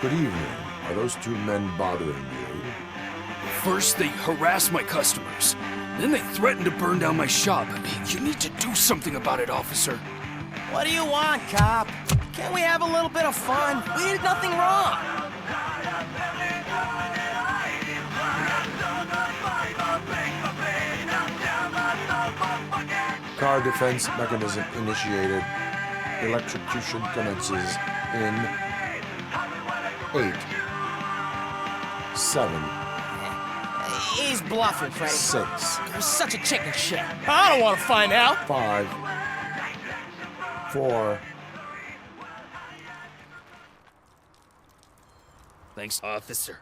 Good evening. Are those two men bothering you? First, they harass my customers. Then they threaten to burn down my shop. You need to do something about it, officer. What do you want, cop? Can't we have a little bit of fun? We did nothing wrong. Car defense mechanism initiated. Electrocution commences in 8, 7, He's bluffing, Freddy. 6, You're such a chicken shit. I don't want to find out. 5, 4. Thanks, officer.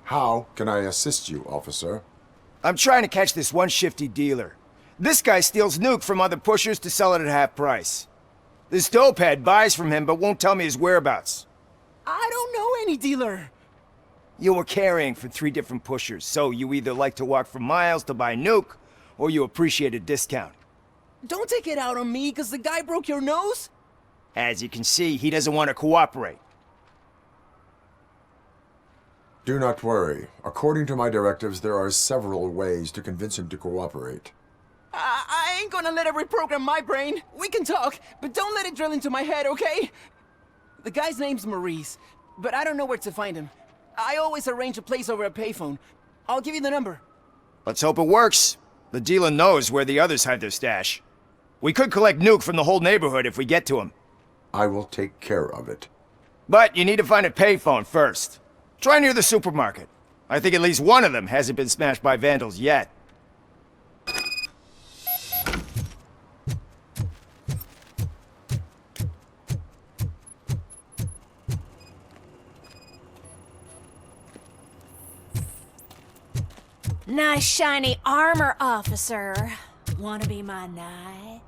How can I assist you, officer? I'm trying to catch this one shifty dealer. This guy steals nuke from other pushers to sell it at half price. This dopehead buys from him but won't tell me his whereabouts. I don't know any dealer. You were carrying for 3 different pushers, so you either like to walk for miles to buy nuke, or you appreciate a discount. Don't take it out on me, because the guy broke your nose? As you can see, he doesn't want to cooperate. Do not worry. According to my directives, there are several ways to convince him to cooperate. I ain't gonna let it reprogram my brain. We can talk, but don't let it drill into my head, okay? The guy's name's Maurice, but I don't know where to find him. I always arrange a place over a payphone. I'll give you the number. Let's hope it works. The dealer knows where the others hide their stash. We could collect nuke from the whole neighborhood if we get to him. I will take care of it. But you need to find a payphone first. Try near the supermarket. I think at least one of them hasn't been smashed by vandals yet. Nice shiny armor, officer. Wanna be my knight?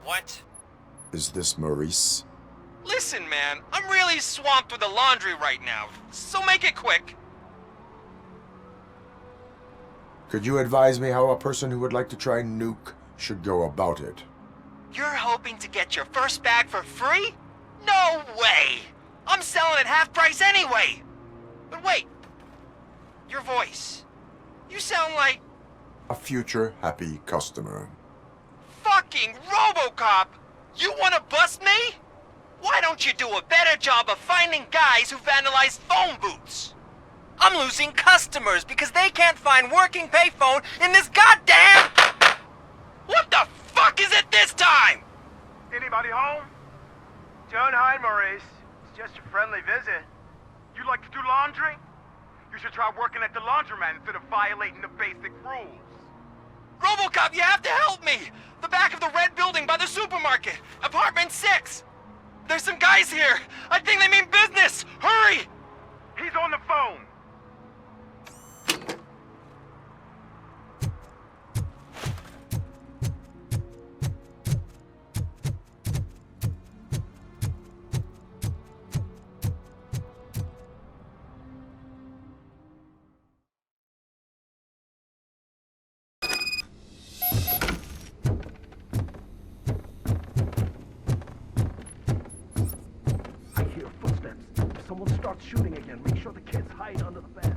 What? Is this Maurice? Listen, man, I'm really swamped with the laundry right now, so make it quick. Could you advise me how a person who would like to try nuke should go about it? You're hoping to get your first bag for free? No way! I'm selling at half price anyway! But wait, your voice. You sound like A future happy customer. fucking RoboCop! You wanna bust me? Why don't you do a better job of finding guys who vandalize phone booths? I'm losing customers because they can't find working payphone in this goddamn... What the fuck is it this time? Anybody home? Don't hide, Maurice. It's just a friendly visit. You like to do laundry? You should try working at the laundromat instead of violating the basic rules. RoboCop, you have to help me! The back of the red building by the supermarket, apartment 6. There's some guys here. I think they mean business. Hurry! He's on the phone. starts shooting again, make sure the kids hide under the bed.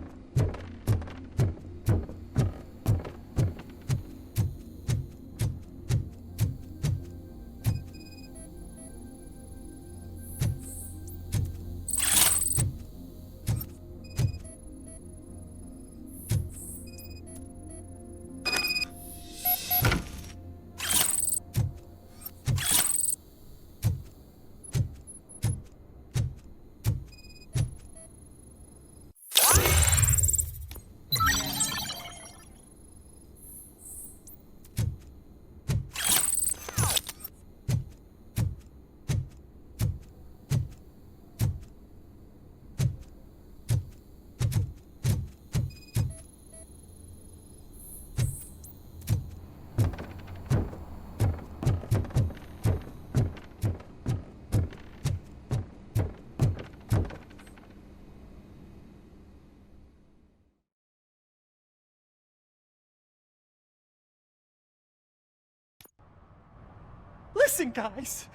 Listen, guys.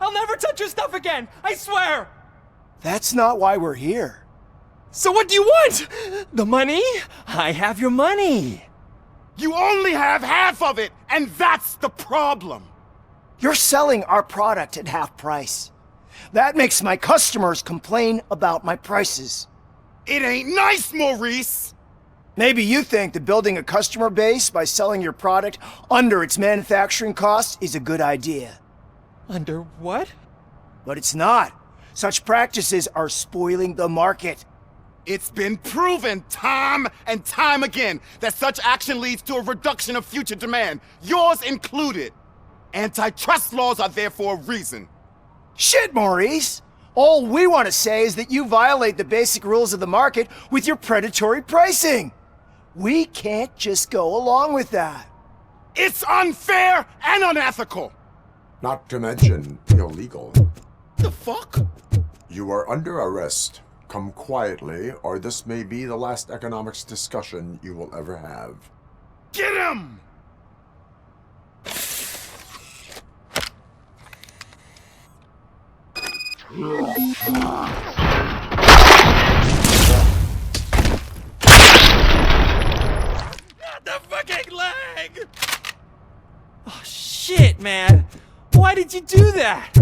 I'll never touch your stuff again. I swear. That's not why we're here. So what do you want? The money? I have your money. You only have half of it, and that's the problem. You're selling our product at half price. That makes my customers complain about my prices. It ain't nice, Maurice. Maybe you think that building a customer base by selling your product under its manufacturing cost is a good idea. Under what? But it's not. Such practices are spoiling the market. It's been proven time and time again that such action leads to a reduction of future demand, yours included. Antitrust laws are there for a reason. Shit, Maurice! All we want to say is that you violate the basic rules of the market with your predatory pricing. We can't just go along with that. It's unfair and unethical. Not to mention illegal. The fuck? You are under arrest. Come quietly, or this may be the last economics discussion you will ever have. Get him! The fucking leg! Oh, shit, man. Why did you do that?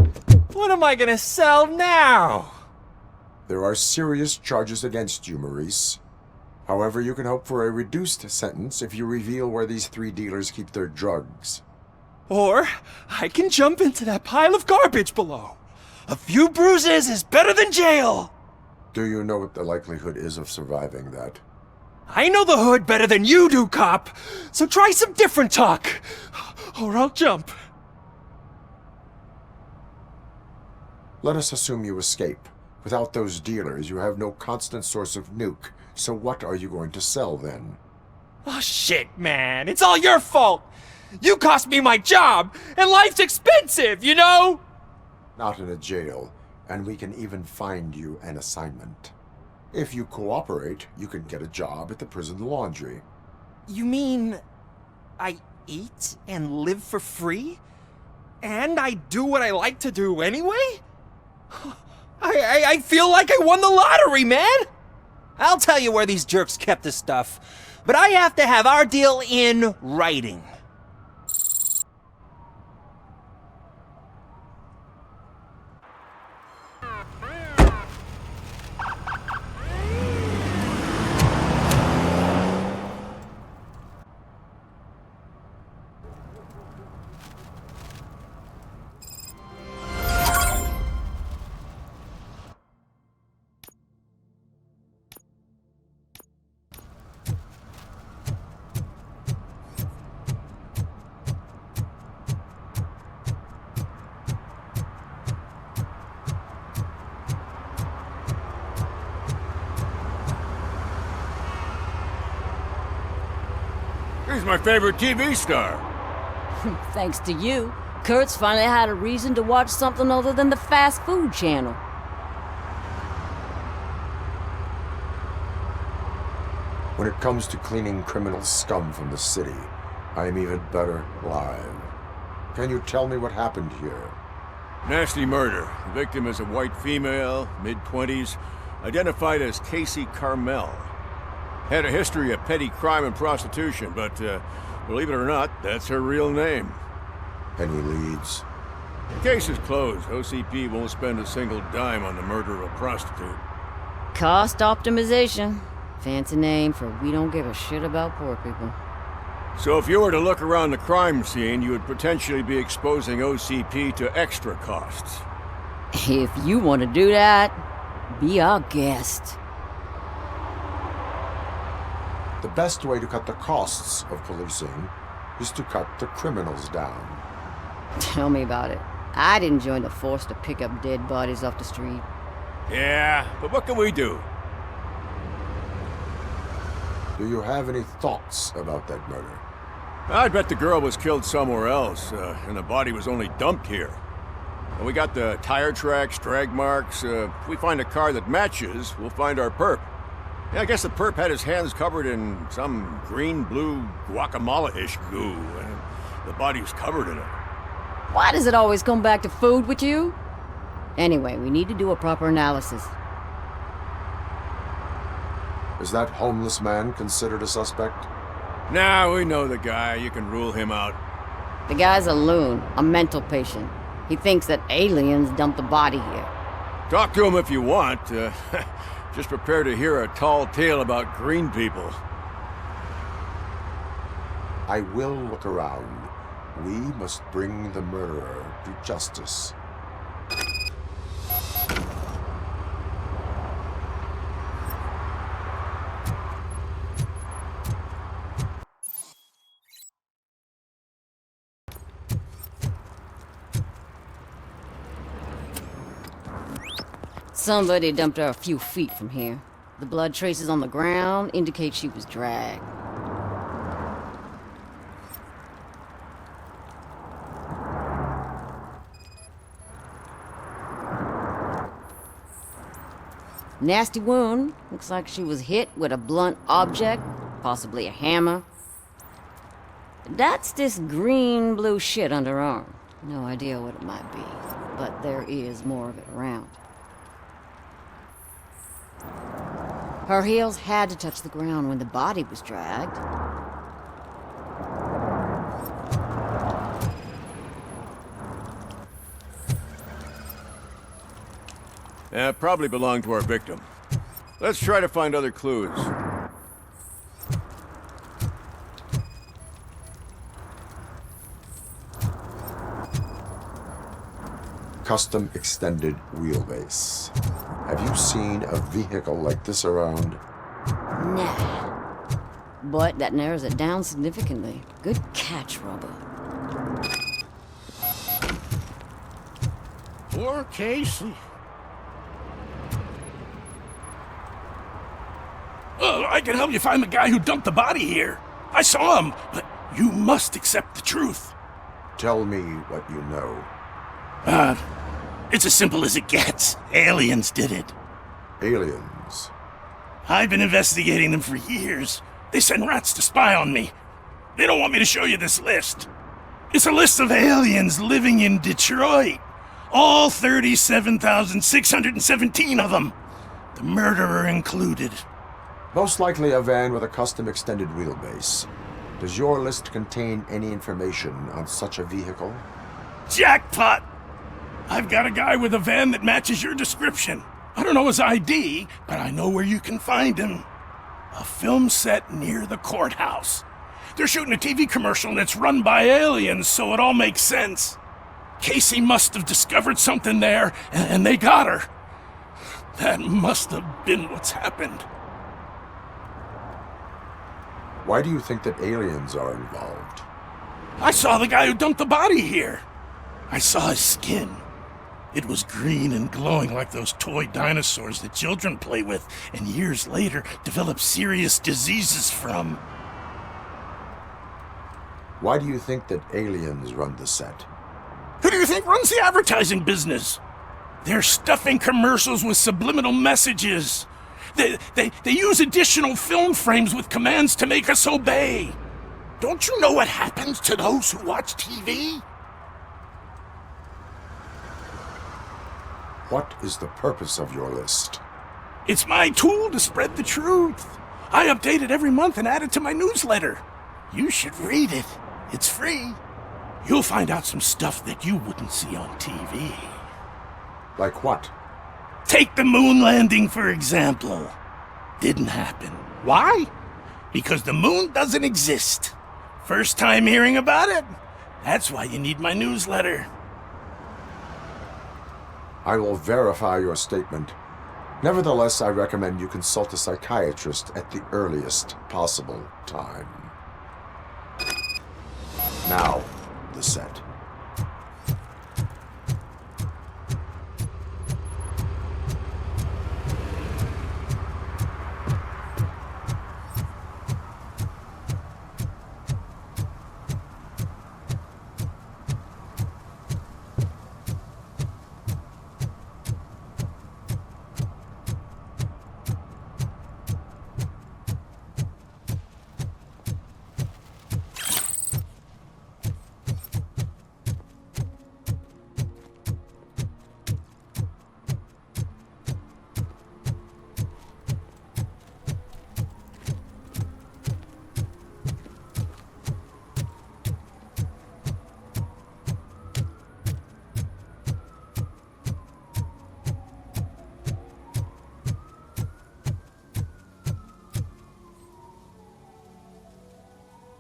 What am I gonna sell now? There are serious charges against you, Maurice. However, you can hope for a reduced sentence if you reveal where these 3 dealers keep their drugs. Or I can jump into that pile of garbage below. A few bruises is better than jail. Do you know what the likelihood is of surviving that? I know the hood better than you do, cop. So try some different talk, or I'll jump. Let us assume you escape. Without those dealers, you have no constant source of nuke. So what are you going to sell then? Oh, shit, man. It's all your fault. You cost me my job, and life's expensive, you know? Not in a jail, and we can even find you an assignment. If you cooperate, you can get a job at the prison laundry. You mean I eat and live for free? And I do what I like to do anyway? I feel like I won the lottery, man! I'll tell you where these jerks kept the stuff, but I have to have our deal in writing. He's my favorite TV star. Thanks to you, Kurt's finally had a reason to watch something other than the fast food channel. When it comes to cleaning criminal scum from the city, I am even better live. Can you tell me what happened here? Nasty murder. The victim is a white female, mid-20s. identified as Casey Carmel. Had a history of petty crime and prostitution, but believe it or not, that's her real name. Any leads? Case is closed. OCP won't spend a single dime on the murder of a prostitute. Cost optimization. Fancy name for we don't give a shit about poor people. So if you were to look around the crime scene, you would potentially be exposing OCP to extra costs. If you want to do that, be our guest. The best way to cut the costs of policing is to cut the criminals down. Tell me about it. I didn't join the force to pick up dead bodies off the street. Yeah, but what can we do? Do you have any thoughts about that murder? I bet the girl was killed somewhere else, and the body was only dumped here. And we got the tire tracks, drag marks. If we find a car that matches, we'll find our perp. Yeah, I guess the perp had his hands covered in some green-blue guacamole-ish goo, and the body was covered in it. Why does it always come back to food with you? Anyway, we need to do a proper analysis. Is that homeless man considered a suspect? Nah, we know the guy. You can rule him out. The guy's a loon, a mental patient. He thinks that aliens dumped the body here. Talk to him if you want. Just prepare to hear a tall tale about green people. I will look around. We must bring the murderer to justice. Somebody dumped her a few feet from here. The blood traces on the ground indicate she was dragged. Nasty wound. Looks like she was hit with a blunt object, possibly a hammer. That's this green-blue shit under her arm. No idea what it might be, but there is more of it around. Her heels had to touch the ground when the body was dragged. Probably belonged to our victim. Let's try to find other clues. Custom extended wheelbase. Have you seen a vehicle like this around? Nah. But that narrows it down significantly. Good catch, Robo. Poor Casey. I can help you find the guy who dumped the body here. I saw him, but you must accept the truth. Tell me what you know. It's as simple as it gets. Aliens did it. Aliens? I've been investigating them for years. They send rats to spy on me. They don't want me to show you this list. It's a list of aliens living in Detroit. All 37,617 of them. The murderer included. Most likely a van with a custom extended wheelbase. Does your list contain any information on such a vehicle? Jackpot! I've got a guy with a van that matches your description. I don't know his ID, but I know where you can find him. A film set near the courthouse. They're shooting a TV commercial and it's run by aliens, so it all makes sense. Casey must have discovered something there, and they got her. That must have been what's happened. Why do you think that aliens are involved? I saw the guy who dumped the body here. I saw his skin. It was green and glowing like those toy dinosaurs that children play with and years later develop serious diseases from. Why do you think that aliens run the set? Who do you think runs the advertising business? They're stuffing commercials with subliminal messages. They use additional film frames with commands to make us obey. Don't you know what happens to those who watch TV? What is the purpose of your list? It's my tool to spread the truth. I update it every month and add it to my newsletter. You should read it. It's free. You'll find out some stuff that you wouldn't see on TV. Like what? Take the moon landing, for example. Didn't happen. Why? Because the moon doesn't exist. First time hearing about it? That's why you need my newsletter. I will verify your statement. Nevertheless, I recommend you consult a psychiatrist at the earliest possible time. Now, the set.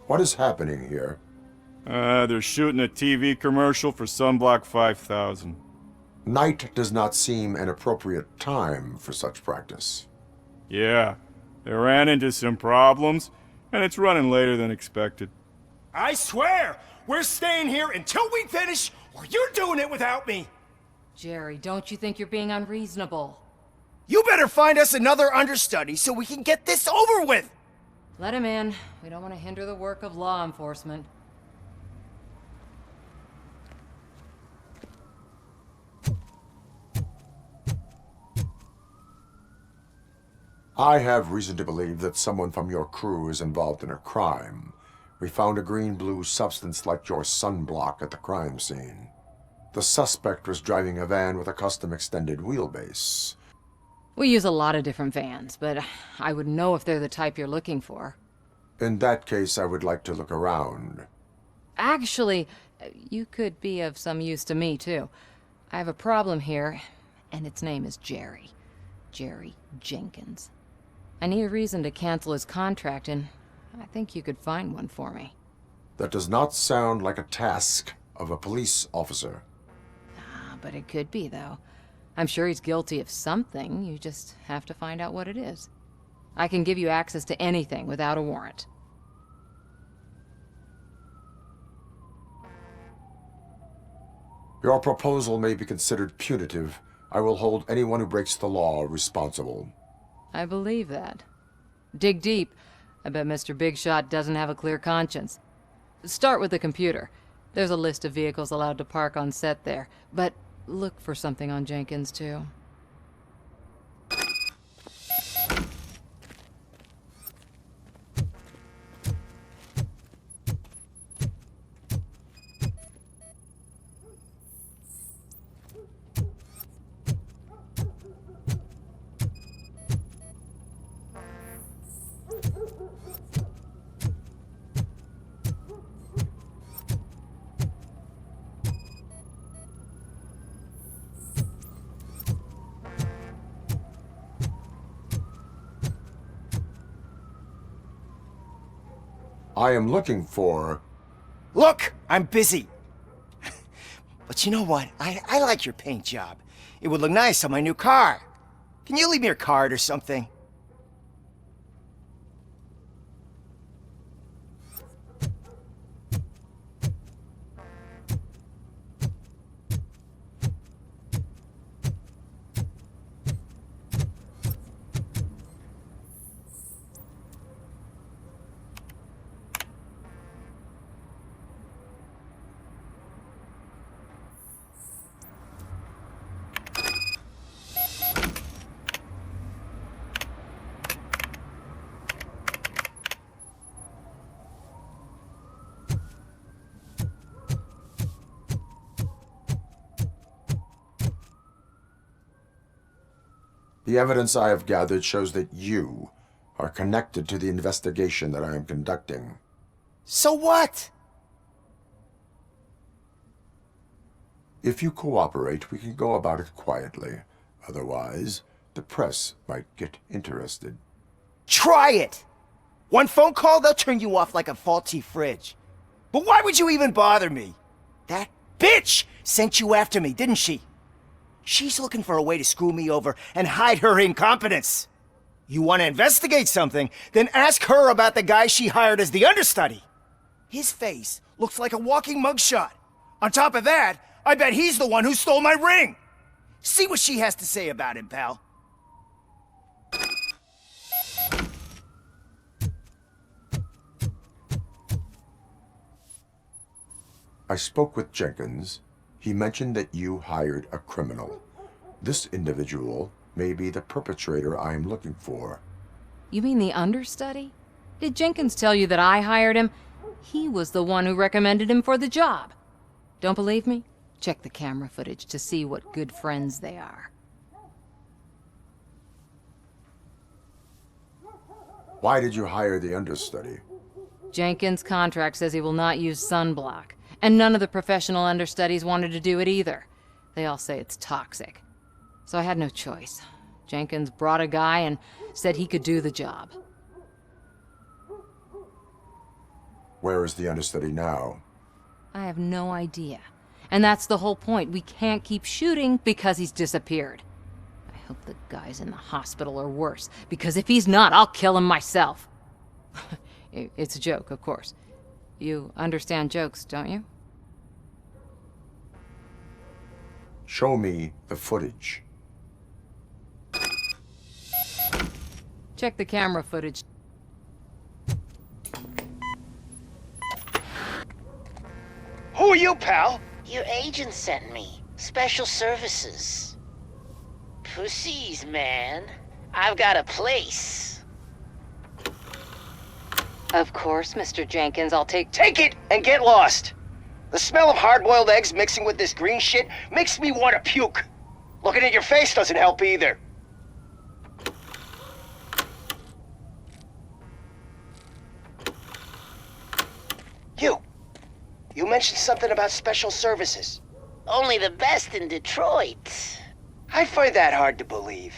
What is happening here? They're shooting a TV commercial for Sunblock 5000. Night does not seem an appropriate time for such practice. Yeah, they ran into some problems, and it's running later than expected. I swear, we're staying here until we finish, or you're doing it without me. Jerry, don't you think you're being unreasonable? You better find us another understudy so we can get this over with. Let him in. We don't want to hinder the work of law enforcement. I have reason to believe that someone from your crew is involved in a crime. We found a green-blue substance like your sunblock at the crime scene. The suspect was driving a van with a custom extended wheelbase. We use a lot of different vans, but I wouldn't know if they're the type you're looking for. In that case, I would like to look around. Actually, you could be of some use to me, too. I have a problem here, and its name is Jerry. Jerry Jenkins. I need a reason to cancel his contract, and I think you could find one for me. That does not sound like a task of a police officer. But it could be, though. I'm sure he's guilty of something. You just have to find out what it is. I can give you access to anything without a warrant. Your proposal may be considered punitive. I will hold anyone who breaks the law responsible. I believe that. Dig deep. I bet Mr. Big Shot doesn't have a clear conscience. Start with the computer. There's a list of vehicles allowed to park on set there, but look for something on Jenkins, too. I am looking for... Look, I'm busy. But you know what? I like your paint job. It would look nice on my new car. Can you leave me your card or something? The evidence I have gathered shows that you are connected to the investigation that I am conducting. So what? If you cooperate, we can go about it quietly. Otherwise, the press might get interested. Try it! One phone call, they'll turn you off like a faulty fridge. But why would you even bother me? That bitch sent you after me, didn't she? She's looking for a way to screw me over and hide her incompetence. You want to investigate something, then ask her about the guy she hired as the understudy. His face looks like a walking mugshot. On top of that, I bet he's the one who stole my ring. See what she has to say about him, pal. I spoke with Jenkins. He mentioned that you hired a criminal. This individual may be the perpetrator I am looking for. You mean the understudy? Did Jenkins tell you that I hired him? He was the one who recommended him for the job. Don't believe me? Check the camera footage to see what good friends they are. Why did you hire the understudy? Jenkins' contract says he will not use sunblock, and none of the professional understudies wanted to do it either. They all say it's toxic. So I had no choice. Jenkins brought a guy and said he could do the job. Where is the understudy now? I have no idea. And that's the whole point. We can't keep shooting because he's disappeared. I hope the guy's in the hospital or worse, because if he's not, I'll kill him myself. It's a joke, of course. You understand jokes, don't you? Show me the footage. Check the camera footage. Who are you, pal? Your agent sent me. Special services. Pussies, man. I've got a place. Of course, Mr. Jenkins, I'll take Take it and get lost. The smell of hard-boiled eggs mixing with this green shit makes me want to puke. Looking at your face doesn't help either. You mentioned something about special services. Only the best in Detroit. I find that hard to believe.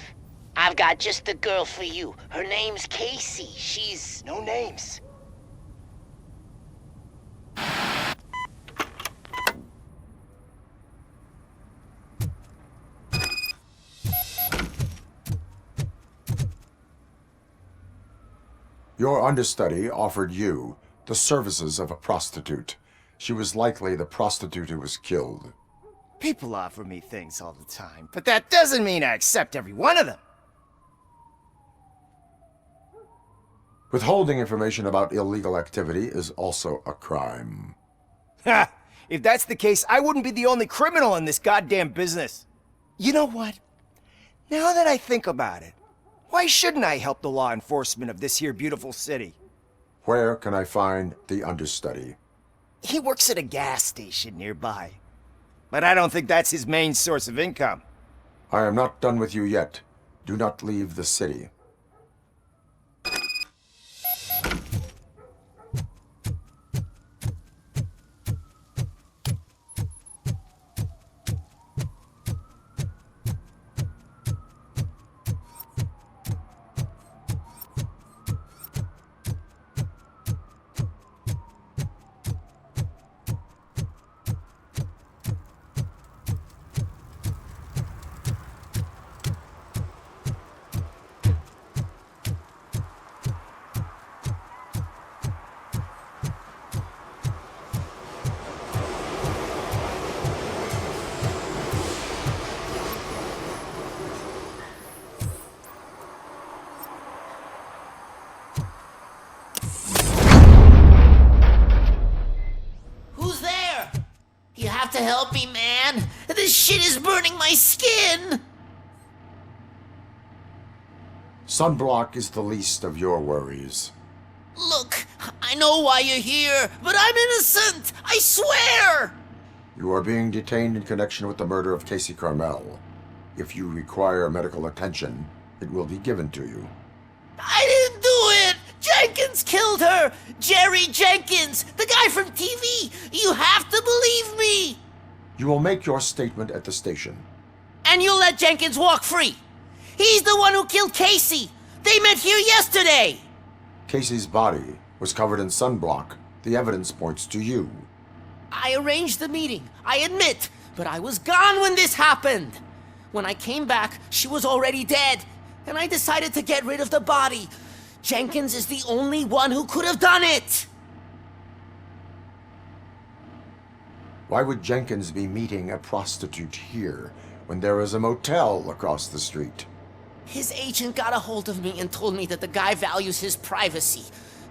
I've got just the girl for you. Her name's Casey. She's... No names. Your understudy offered you the services of a prostitute. She was likely the prostitute who was killed. People offer me things all the time, but that doesn't mean I accept every one of them. Withholding information about illegal activity is also a crime. Ha! If that's the case, I wouldn't be the only criminal in this goddamn business. You know what? Now that I think about it, why shouldn't I help the law enforcement of this here beautiful city? Where can I find the understudy? He works at a gas station nearby. But I don't think that's his main source of income. I am not done with you yet. Do not leave the city. You have to help me, man. This shit is burning my skin. Sunblock is the least of your worries. Look, I know why you're here, but I'm innocent. I swear. You are being detained in connection with the murder of Casey Carmel. If you require medical attention, it will be given to you. I didn't do it! Jenkins killed her! Jerry Jenkins, the guy from TV! You have to believe me! You will make your statement at the station. And you'll let Jenkins walk free! He's the one who killed Casey! They met here yesterday! Casey's body was covered in sunblock. The evidence points to you. I arranged the meeting, I admit, but I was gone when this happened. When I came back, she was already dead, and I decided to get rid of the body. Jenkins is the only one who could have done it! Why would Jenkins be meeting a prostitute here when there is a motel across the street? His agent got a hold of me and told me that the guy values his privacy.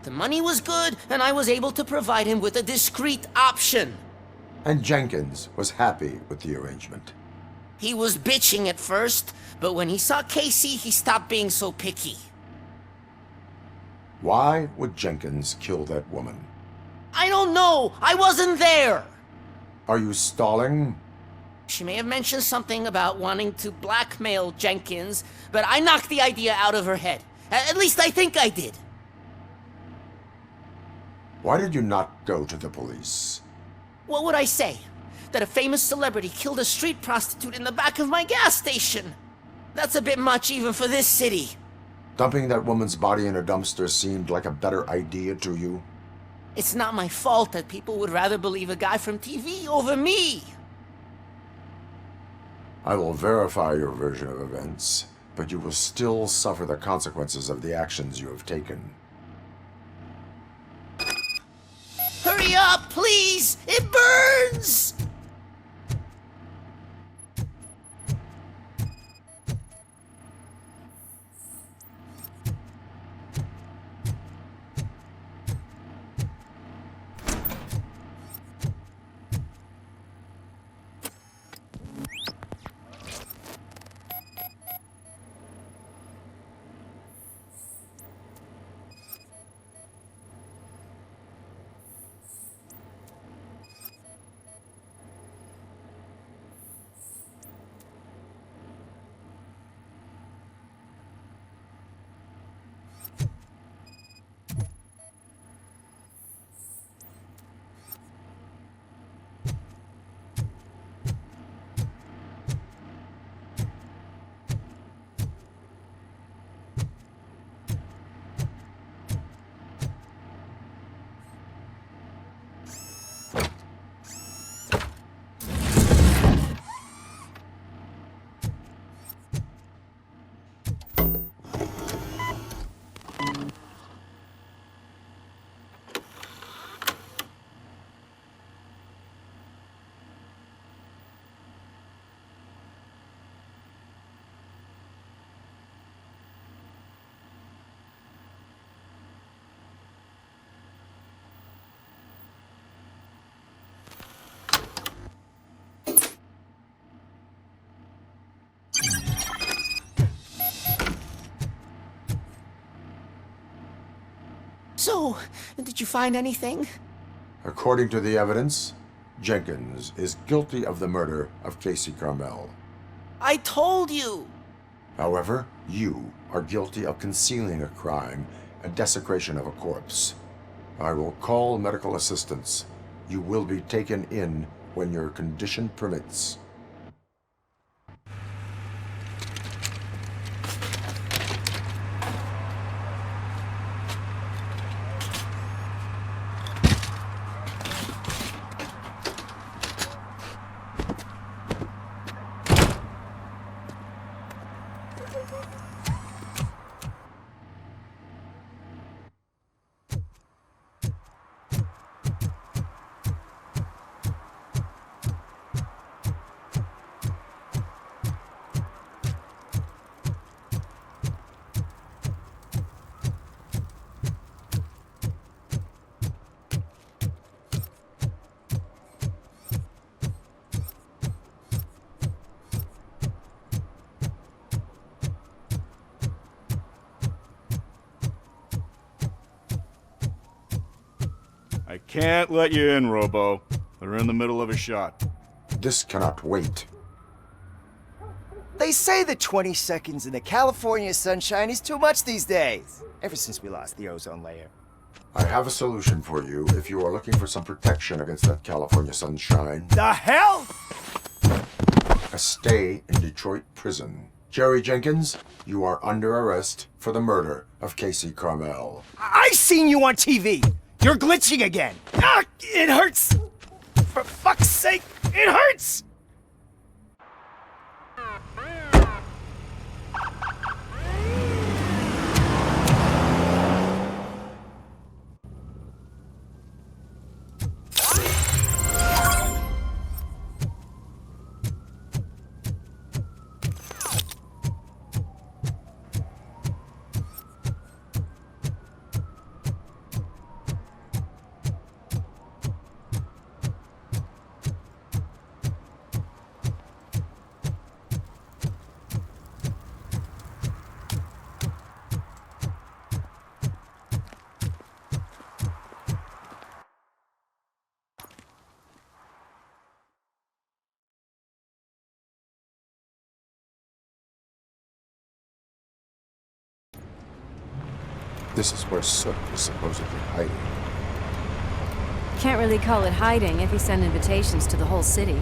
The money was good, and I was able to provide him with a discreet option. And Jenkins was happy with the arrangement. He was bitching at first, but when he saw Casey, he stopped being so picky. Why would Jenkins kill that woman? I don't know! I wasn't there! Are you stalling? She may have mentioned something about wanting to blackmail Jenkins, but I knocked the idea out of her head. At least I think I did. Why did you not go to the police? What would I say? That a famous celebrity killed a street prostitute in the back of my gas station? That's a bit much even for this city. Dumping that woman's body in a dumpster seemed like a better idea to you? It's not my fault that people would rather believe a guy from TV over me. I will verify your version of events, but you will still suffer the consequences of the actions you have taken. Hurry up, please! It burns! So, did you find anything? According to the evidence, Jenkins is guilty of the murder of Casey Carmel. I told you! However, you are guilty of concealing a crime and desecration of a corpse. I will call medical assistance. You will be taken in when your condition permits. I can't let you in, Robo. They're in the middle of a shot. This cannot wait. They say that 20 seconds in the California sunshine is too much these days, ever since we lost the ozone layer. I have a solution for you if you are looking for some protection against that California sunshine. The hell? A stay in Detroit prison. Jerry Jenkins, you are under arrest for the murder of Casey Carmel. I seen you on TV. You're glitching again. Ah, it hurts. For fuck's sake, it hurts. This is where Soot is supposedly hiding. Can't really call it hiding if he sent invitations to the whole city.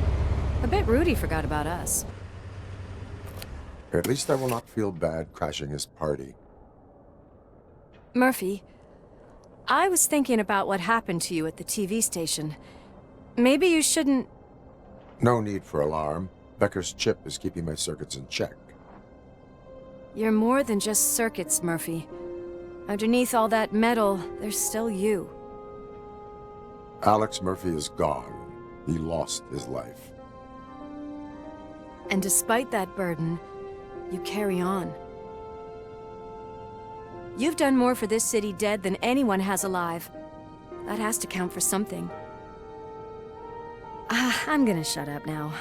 A bit rude he forgot about us. At least I will not feel bad crashing his party. Murphy, I was thinking about what happened to you at the TV station. Maybe you shouldn't... No need for alarm. Becker's chip is keeping my circuits in check. You're more than just circuits, Murphy. Underneath all that metal, there's still you. Alex Murphy is gone. He lost his life. And despite that burden, you carry on. You've done more for this city dead than anyone has alive. That has to count for something. I'm gonna shut up now.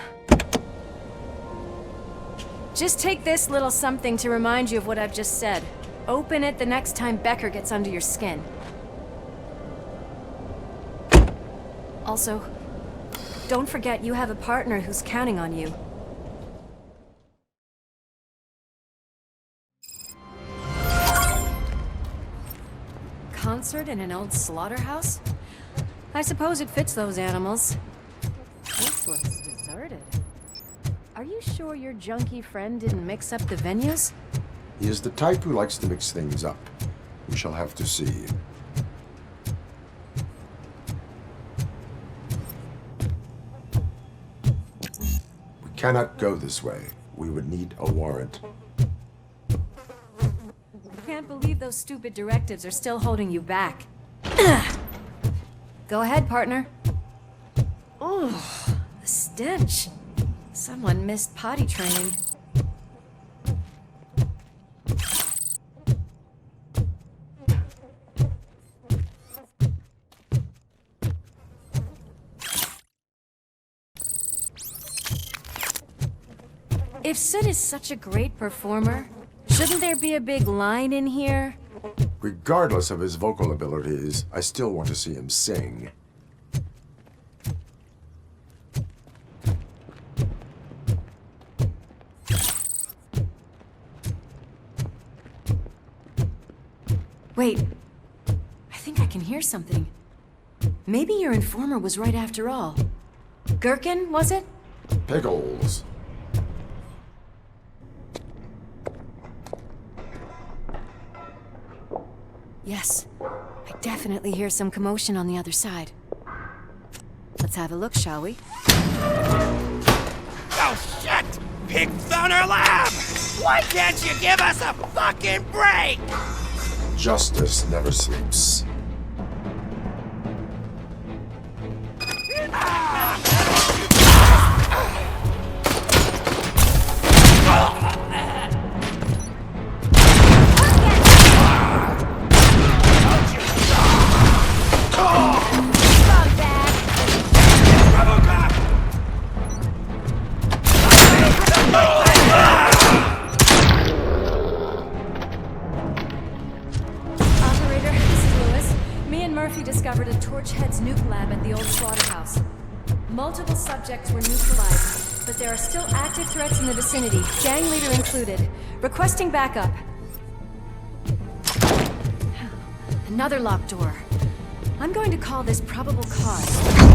Just take this little something to remind you of what I've just said. Open it the next time Becker gets under your skin. Also, don't forget you have a partner who's counting on you. Concert in an old slaughterhouse? I suppose it fits those animals. This looks deserted. Are you sure your junkie friend didn't mix up the venues? He is the type who likes to mix things up. We shall have to see. We cannot go this way. We would need a warrant. Can't believe those stupid directives are still holding you back. Go ahead, partner. Ooh, the stench. Someone missed potty training. If Sid is such a great performer, shouldn't there be a big line in here? Regardless of his vocal abilities, I still want to see him sing. Wait, I think I can hear something. Maybe your informer was right after all. Gherkin, was it? Pickles. Yes, I definitely hear some commotion on the other side. Let's have a look, shall we? Oh, shit! Pig found our lab! Why can't you give us a fucking break? Justice never sleeps. Discovered a Torchhead's nuke lab at the old slaughterhouse. Multiple subjects were neutralized. but there are still active threats in the vicinity, gang leader included. Requesting backup. Another locked door. I'm going to call this probable cause.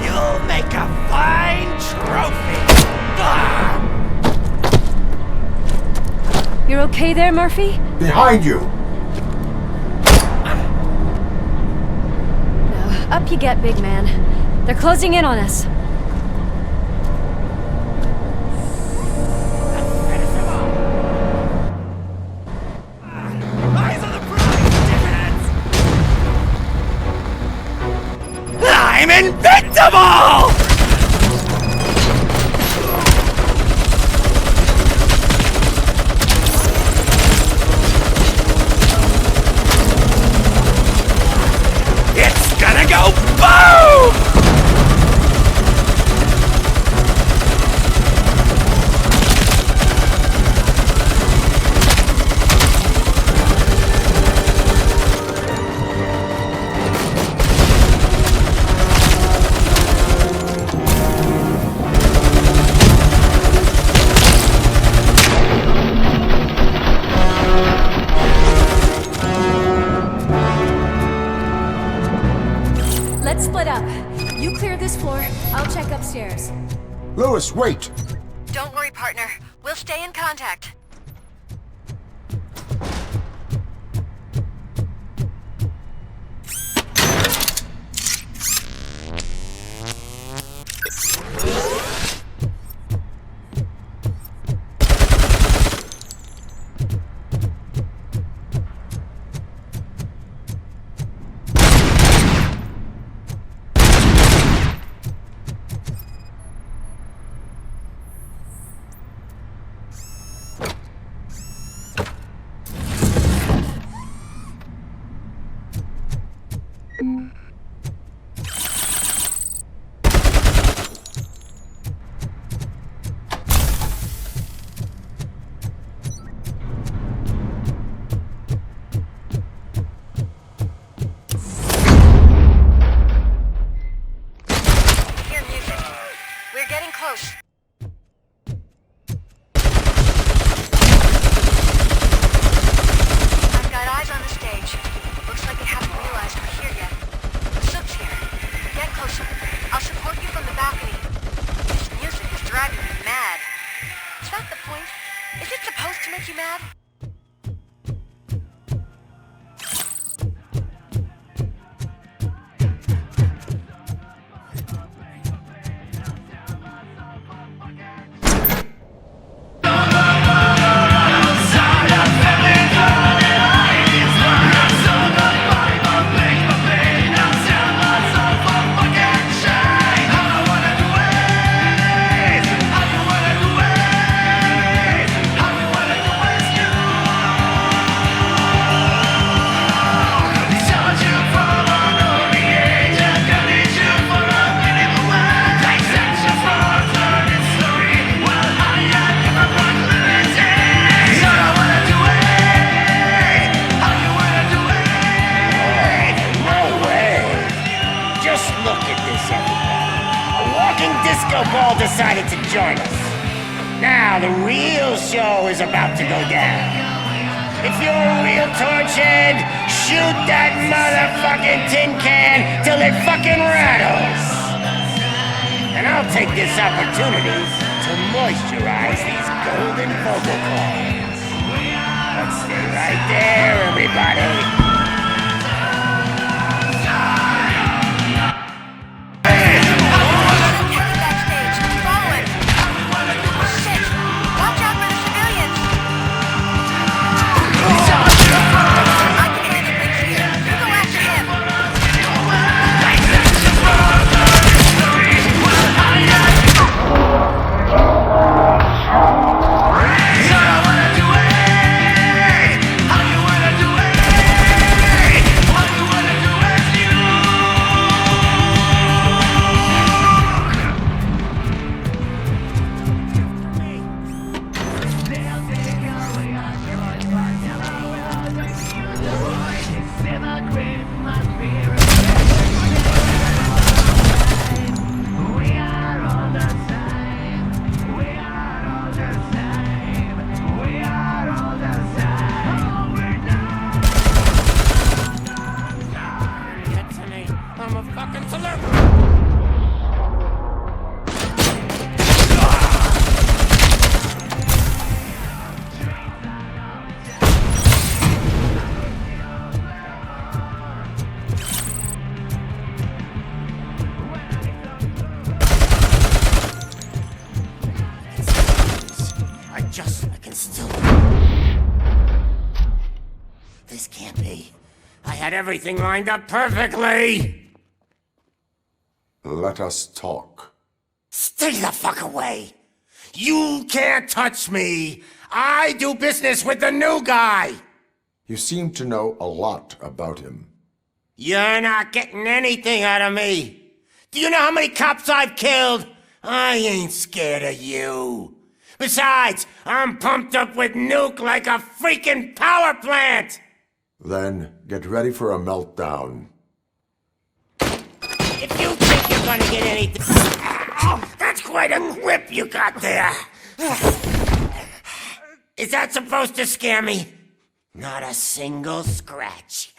You'll make a fine trophy. You're okay there, Murphy? Behind you! No, up you get, big man. They're closing in on us. I'm invincible! It's gonna go boom! Let's split up. You clear this floor, I'll check upstairs. Lewis, wait! Don't worry, partner. We'll stay in contact. broke all decided to join us. Now the real show is about to go down. If you're a real torchhead, shoot that motherfucking tin can till it fucking rattles. And I'll take this opportunity to moisturize these golden vocal cords. Let's stay right there, everybody. This can't be. I had everything lined up perfectly! Let us talk. Stay the fuck away! You can't touch me! I do business with the new guy! You seem to know a lot about him. You're not getting anything out of me! Do you know how many cops I've killed? I ain't scared of you. Besides, I'm pumped up with nuke like a freaking power plant! Then get ready for a meltdown. If you think you're gonna get anything... That's quite a grip you got there! Is that supposed to scare me? Not a single scratch.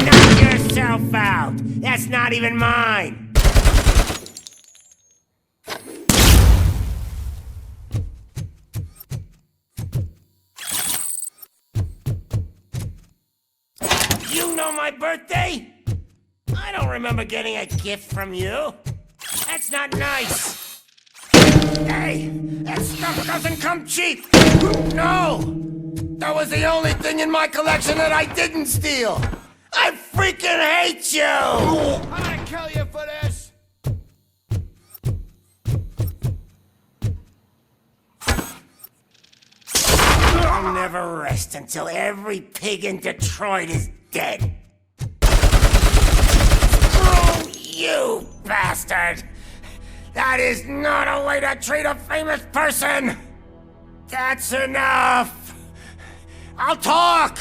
Knock yourself out! That's not even mine! You know my birthday? I don't remember getting a gift from you. That's not nice. Hey, that stuff doesn't come cheap. No! That was the only thing in my collection that I didn't steal. I freaking hate you! I'm gonna kill you for this! I'll never rest until every pig in Detroit is dead. Oh, you bastard! That is not a way to treat a famous person! That's enough! I'll talk!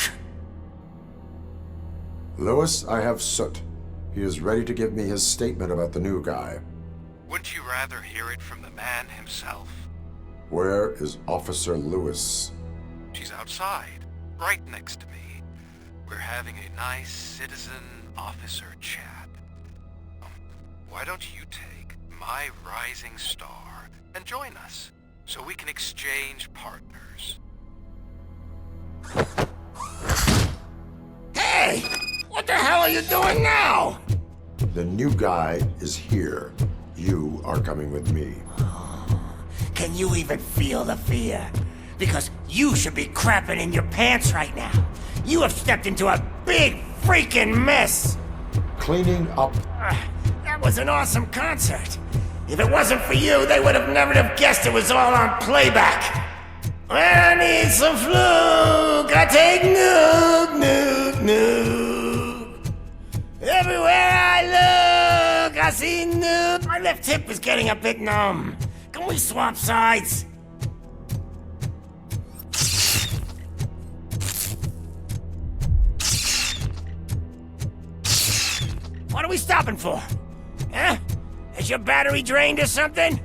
Lewis, I have Soot. He is ready to give me his statement about the new guy. Wouldn't you rather hear it from the man himself? Where is Officer Lewis? She's outside, right next to me. We're having a nice citizen-officer chat. Why don't you take my rising star and join us, so we can exchange partners? Hey! What the hell are you doing now? The new guy is here. You are coming with me. Can you even feel the fear? Because you should be crapping in your pants right now. You have stepped into a big freaking mess. Cleaning up. That was an awesome concert. If it wasn't for you, they would have never have guessed it was all on playback. When I need some fluke, I take nuke. Everywhere I look, I see nuke. My left hip is getting a bit numb. Can we swap sides? What are we stopping for? Huh? Is your battery drained or something?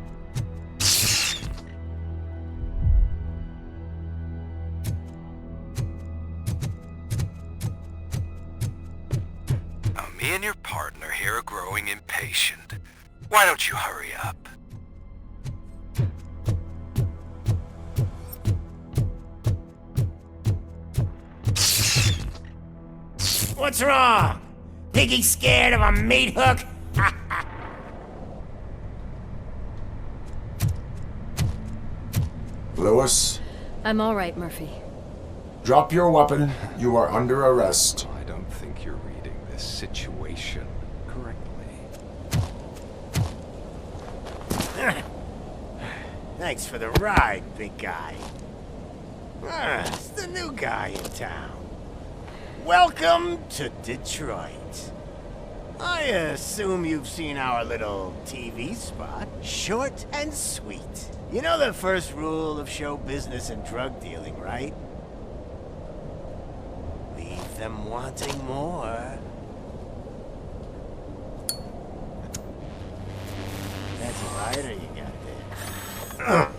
Now, me and your partner here are growing impatient. Why don't you hurry up? What's wrong? Piggy scared of a meat hook? Lewis, I'm all right, Murphy. drop your weapon. You are under arrest. I don't think you're reading this situation correctly. Thanks for the ride, big guy. It's the new guy in town. Welcome to Detroit. I assume you've seen our little TV spot. Short and sweet. You know the first rule of show business and drug dealing, right? Leave them wanting more. That's a lighter you got there.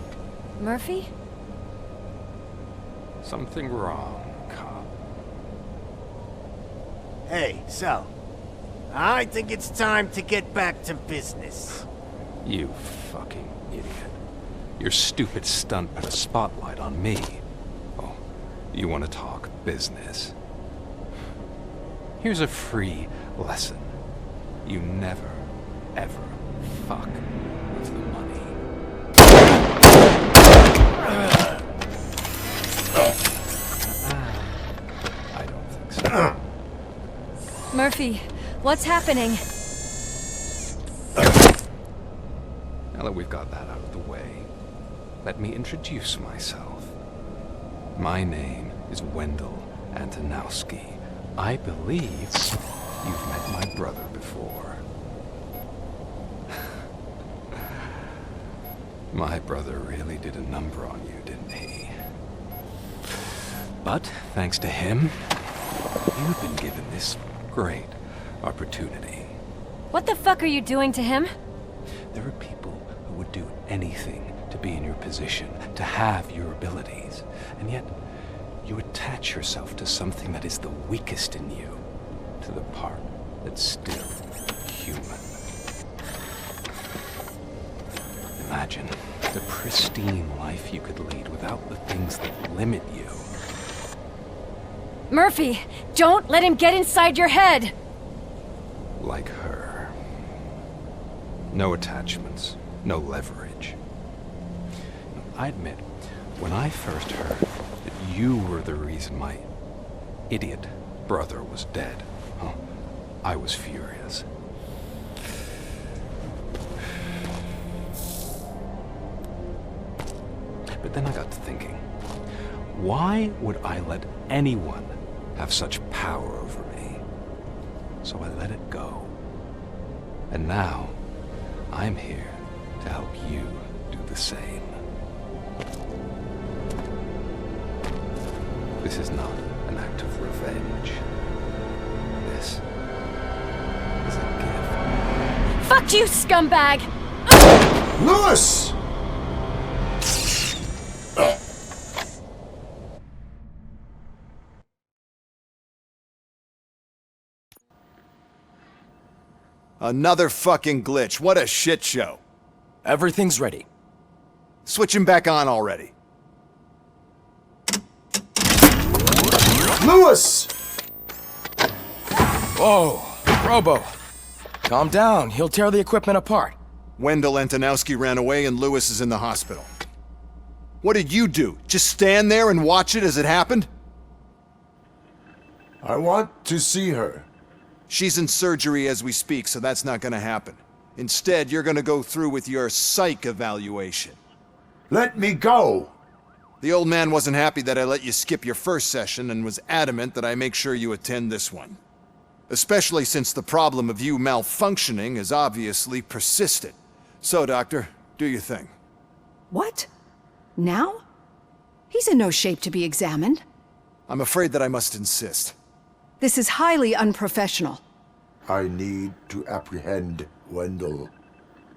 Murphy? Something wrong, cop. Hey, so, I think it's time to get back to business. You fucking idiot. Your stupid stunt put a spotlight on me. Oh, you want to talk business? Here's a free lesson. You never, ever fuck with the money. I don't think so. Murphy, what's happening? Now that we've got that out of the way, let me introduce myself. My name is Wendell Antonowski. I believe you've met my brother before. My brother really did a number on you, didn't he? But thanks to him, you've been given this great opportunity. What the fuck are you doing to him? There are people who would do anything to be in your position, to have your abilities, and yet you attach yourself to something that is the weakest in you, to the part that's still human. Imagine the pristine life you could lead without the things that limit you. Murphy, don't let him get inside your head! Like her. No attachments, no leverage. I admit, when I first heard that you were the reason my idiot brother was dead, I was furious. But then I got to thinking, why would I let anyone have such power over me? So I let it go. And now, I'm here to help you do the same. This is not an act of revenge. This is a gift. Fuck you, scumbag! Lewis! Another fucking glitch. What a shit show. Everything's ready. Switch him back on already. Lewis! Whoa, Robo. Calm down. He'll tear the equipment apart. Wendell Antonowski ran away and Lewis is in the hospital. What did you do? Just stand there and watch it as it happened? I want to see her. She's in surgery as we speak, so that's not gonna happen. Instead, you're gonna go through with your psych evaluation. Let me go! The old man wasn't happy that I let you skip your first session and was adamant that I make sure you attend this one. Especially since the problem of you malfunctioning has obviously persisted. So, Doctor, do your thing. What? Now? He's in no shape to be examined. I'm afraid that I must insist. This is highly unprofessional. I need to apprehend Wendell.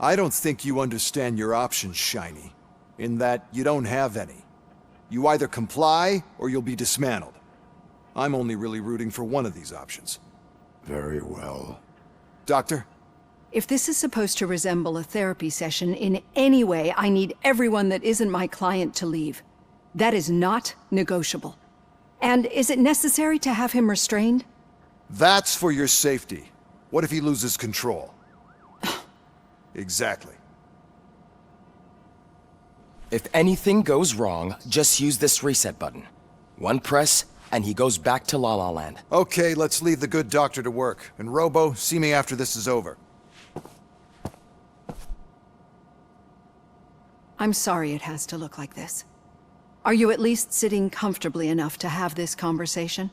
I don't think you understand your options, Shiny. In that you don't have any. You either comply or you'll be dismantled. I'm only really rooting for one of these options. Very well. Doctor? If this is supposed to resemble a therapy session in any way, I need everyone that isn't my client to leave. That is not negotiable. And is it necessary to have him restrained? That's for your safety. What if he loses control? Exactly. If anything goes wrong, just use this reset button. One press, and he goes back to La La Land. Okay, let's leave the good doctor to work. And Robo, see me after this is over. I'm sorry it has to look like this. Are you at least sitting comfortably enough to have this conversation?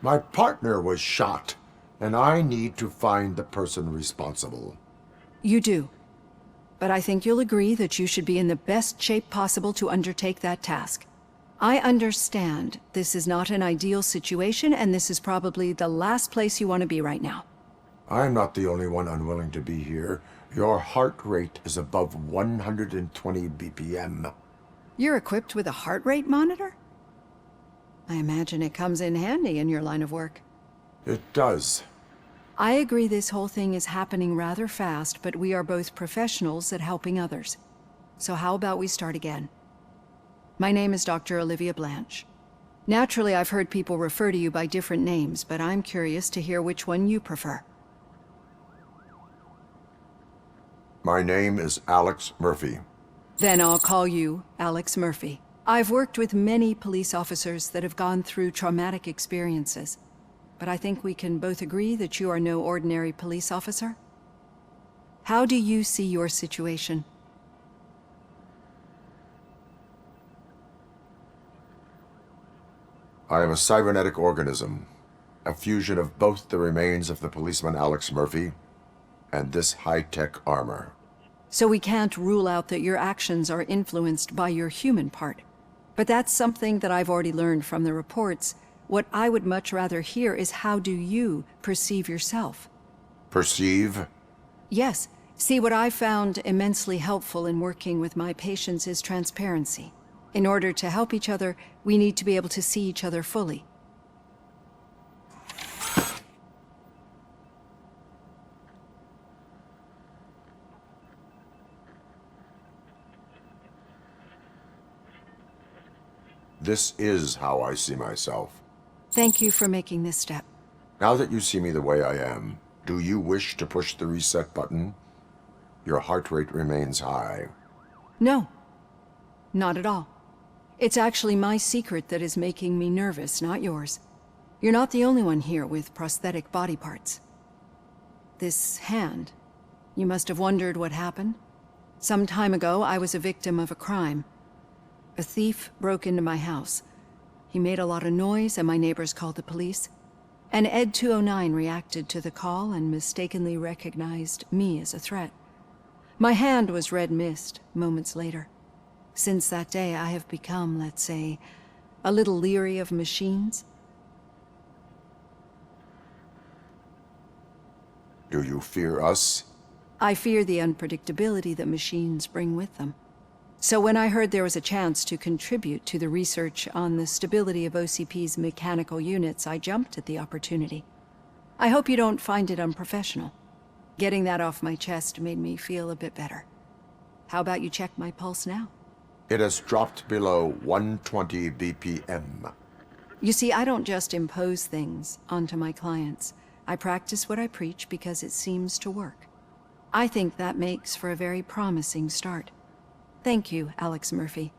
My partner was shot, and I need to find the person responsible. You do. But I think you'll agree that you should be in the best shape possible to undertake that task. I understand this is not an ideal situation, and this is probably the last place you want to be right now. I'm not the only one unwilling to be here. Your heart rate is above 120 BPM. You're equipped with a heart rate monitor? I imagine it comes in handy in your line of work. It does. I agree this whole thing is happening rather fast, but we are both professionals at helping others. So how about we start again? My name is Dr. Olivia Blanche. Naturally, I've heard people refer to you by different names, but I'm curious to hear which one you prefer. My name is Alex Murphy. Then I'll call you Alex Murphy. I've worked with many police officers that have gone through traumatic experiences, but I think we can both agree that you are no ordinary police officer. How do you see your situation? I am a cybernetic organism, a fusion of both the remains of the policeman Alex Murphy and this high-tech armor. So we can't rule out that your actions are influenced by your human part. But that's something that I've already learned from the reports. What I would much rather hear is how do you perceive yourself? Perceive? Yes. See, what I found immensely helpful in working with my patients is transparency. In order to help each other, we need to be able to see each other fully. This is how I see myself. Thank you for making this step. Now that you see me the way I am, do you wish to push the reset button? Your heart rate remains high. No, not at all. It's actually my secret that is making me nervous, not yours. You're not the only one here with prosthetic body parts. This hand, you must have wondered what happened. Some time ago, I was a victim of a crime. A thief broke into my house. He made a lot of noise and my neighbors called the police. And Ed 209 reacted to the call and mistakenly recognized me as a threat. My hand was red mist moments later. Since that day, I have become, let's say, a little leery of machines. Do you fear us? I fear the unpredictability that machines bring with them. So when I heard there was a chance to contribute to the research on the stability of OCP's mechanical units, I jumped at the opportunity. I hope you don't find it unprofessional. Getting that off my chest made me feel a bit better. How about you check my pulse now? It has dropped below 120 BPM. You see, I don't just impose things onto my clients. I practice what I preach because it seems to work. I think that makes for a very promising start. Thank you, Alex Murphy.